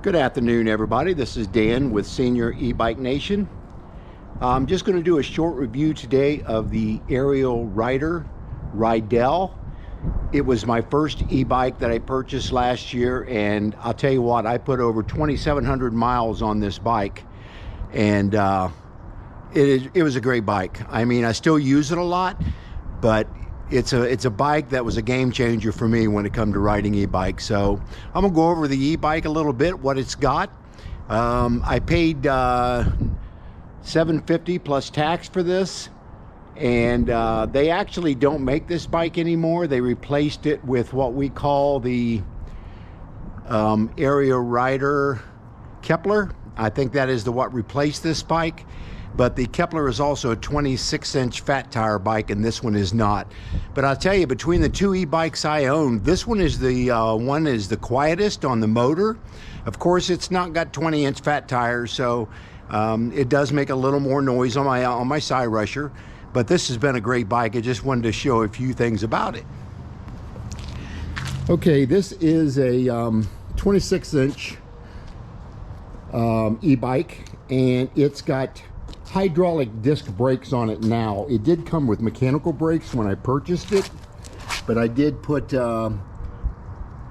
Good afternoon, everybody. This is Dan with Senior E-Bike Nation. I'm just going to do a short review today of the Aerial Rider Rideal. It was my first e-bike that I purchased last year, and I'll tell you what, I put over 2,700 miles on this bike, and it was a great bike. I mean, I still use it a lot, but it's a bike that was a game changer for me when it comes to riding e-bikes. So I'm gonna go over the e-bike a little bit, what it's got. I paid $750 plus tax for this, and they actually don't make this bike anymore. They replaced it with what we call the Aerial Rider Kepler. I think that is what replaced this bike. But the Kepler is also a 26-inch fat tire bike, and this one is not. But I'll tell you, between the two e-bikes I own, this one is the quietest on the motor. Of course, it's not got 20-inch fat tires, so it does make a little more noise on my side rusher. But this has been a great bike. I just wanted to show a few things about it. Okay, this is a 26-inch e-bike, and it's got hydraulic disc brakes on it now. It did come with mechanical brakes when I purchased it, but I did put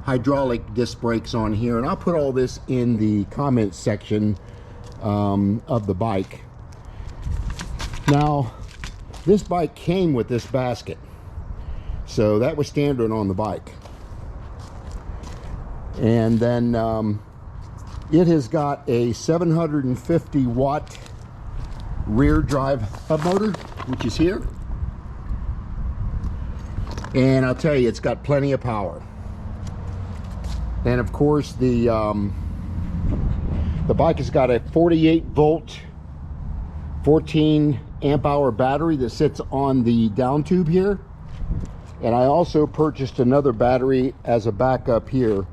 hydraulic disc brakes on here, and I'll put all this in the comment section of the bike. Now, this bike came with this basket, so that was standard on the bike. And then it has got a 750 watt rear drive hub motor, which is here, and I'll tell you, it's got plenty of power. And of course, the bike has got a 48 volt 14 amp hour battery that sits on the down tube here, and I also purchased another battery as a backup here.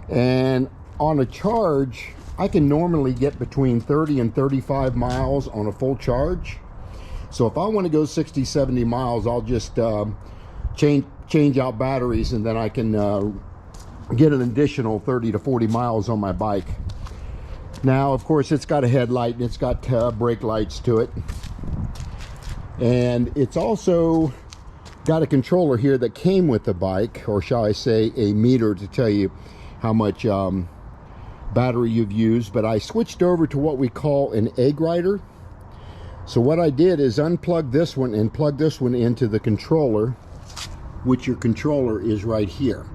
And on a charge, I can normally get between 30 and 35 miles on a full charge. So if I want to go 60, 70 miles, I'll just change out batteries, and then I can get an additional 30 to 40 miles on my bike. Now, of course, it's got a headlight and it's got brake lights to it. And it's also got a controller here that came with the bike, or shall I say a meter to tell you how much battery you've used. But I switched over to what we call an egg rider. So what I did is unplug this one and plug this one into the controller, which your controller is right here.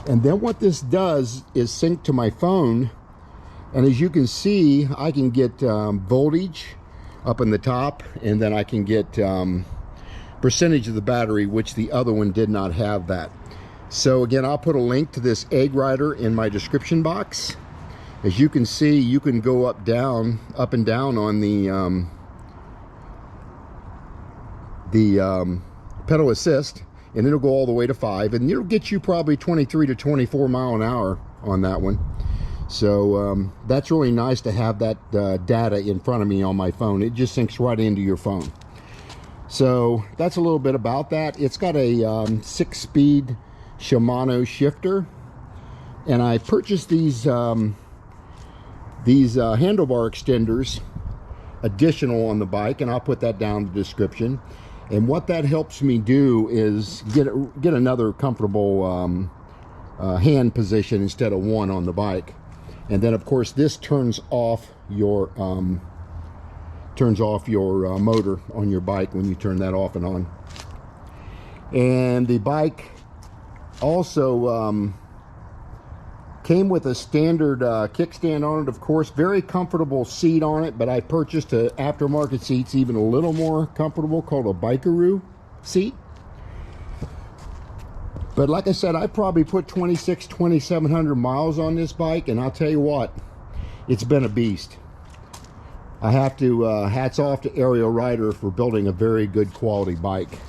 And then what this does is sync to my phone, and as you can see, I can get voltage up in the top, and then I can get percentage of the battery, which the other one did not have that. So again, I'll put a link to this egg rider in my description box. As you can see, you can go up and down on the pedal assist, and it'll go all the way to 5, and it'll get you probably 23 to 24 mile an hour on that one. So that's really nice to have that data in front of me on my phone. It just syncs right into your phone. So that's a little bit about that. It's got a 6-speed Shimano shifter, and I purchased these handlebar extenders additional on the bike, and I'll put that down in the description. And what that helps me do is get another comfortable hand position instead of one on the bike. And then of course this turns off your motor on your bike when you turn that off and on. And the bike also came with a standard kickstand on it, of course. Very comfortable seat on it, but I purchased an aftermarket seats even a little more comfortable called a Bikeroo seat. But like I said, I probably put 2,700 miles on this bike, and I'll tell you what, it's been a beast. I have to hats off to Aerial Rider for building a very good quality bike.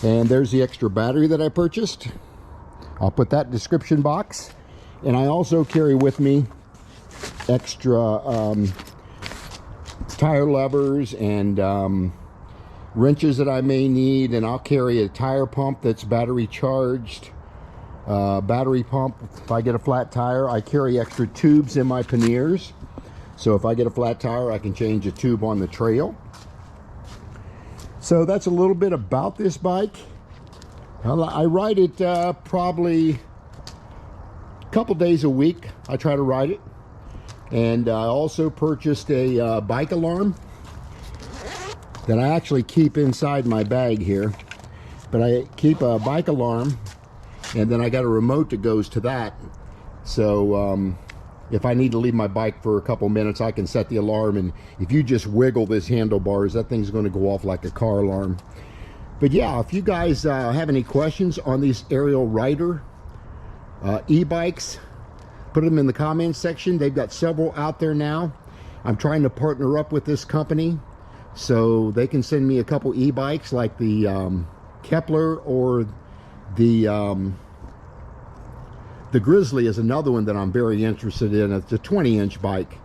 And there's the extra battery that I purchased. I'll put that in the description box. And I also carry with me extra tire levers and wrenches that I may need, and I'll carry a tire pump that's battery charged, battery pump. If I get a flat tire, I carry extra tubes in my panniers. So if I get a flat tire, I can change a tube on the trail. So that's a little bit about this bike. I ride it probably a couple days a week. I try to ride it. And I also purchased a bike alarm that I actually keep inside my bag here. But I keep a bike alarm, and then I got a remote that goes to that. So if I need to leave my bike for a couple minutes, I can set the alarm, and if you just wiggle this handlebars, that thing's going to go off like a car alarm. But yeah, if you guys have any questions on these Aerial Rider e-bikes, put them in the comments section. They've got several out there now. I'm trying to partner up with this company so they can send me a couple e-bikes like the Kepler, or the Grizzly is another one that I'm very interested in. It's a 20-inch bike.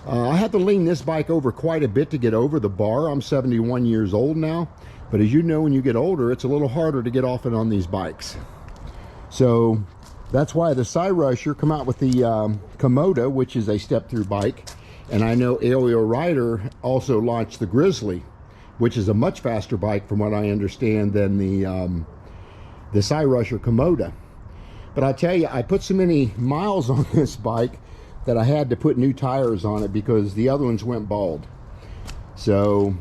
I had to lean this bike over quite a bit to get over the bar. I'm 71 years old now, but as you know, when you get older, it's a little harder to get off and on these bikes. So that's why the Cyrusher come out with the Komoda, which is a step-through bike, and I know Aerial Rider also launched the Grizzly, which is a much faster bike from what I understand than the Cyrusher Komoda. But I tell you, I put so many miles on this bike that I had to put new tires on it because the other ones went bald. So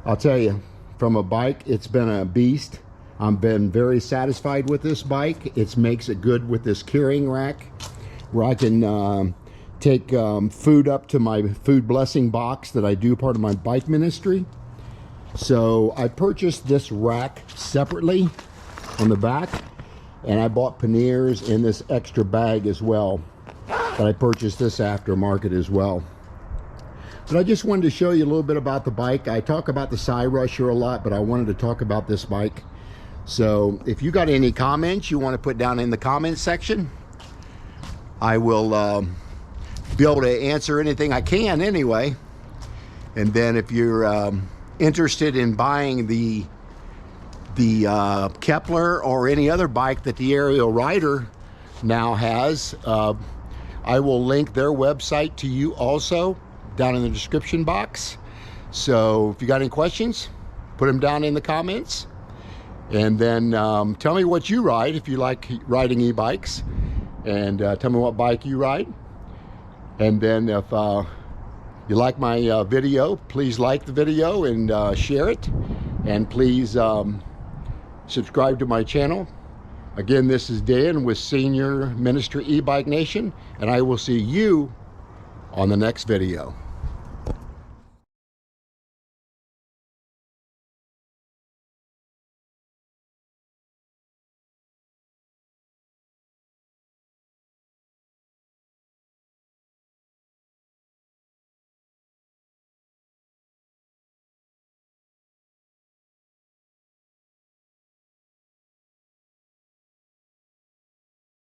I'll tell you, from a bike, it's been a beast. I've been very satisfied with this bike. It makes it good with this carrying rack where I can take food up to my food blessing box that I do part of my bike ministry. So I purchased this rack separately on the back, and I bought panniers in this extra bag as well. But I purchased this aftermarket as well. But I just wanted to show you a little bit about the bike. I talk about the Cyrusher a lot, but I wanted to talk about this bike. So if you got any comments you want to put down in the comments section, I will be able to answer anything I can anyway. And then if you're interested in buying the Kepler or any other bike that the Aerial Rider now has, I will link their website to you also down in the description box. So if you got any questions, put them down in the comments, and then tell me what you ride if you like riding e-bikes, and tell me what bike you ride. And then if you like my video, please like the video and share it, and please subscribe to my channel. Again, this is Dan with Senior Ministry E-Bike Nation, and I will see you on the next video.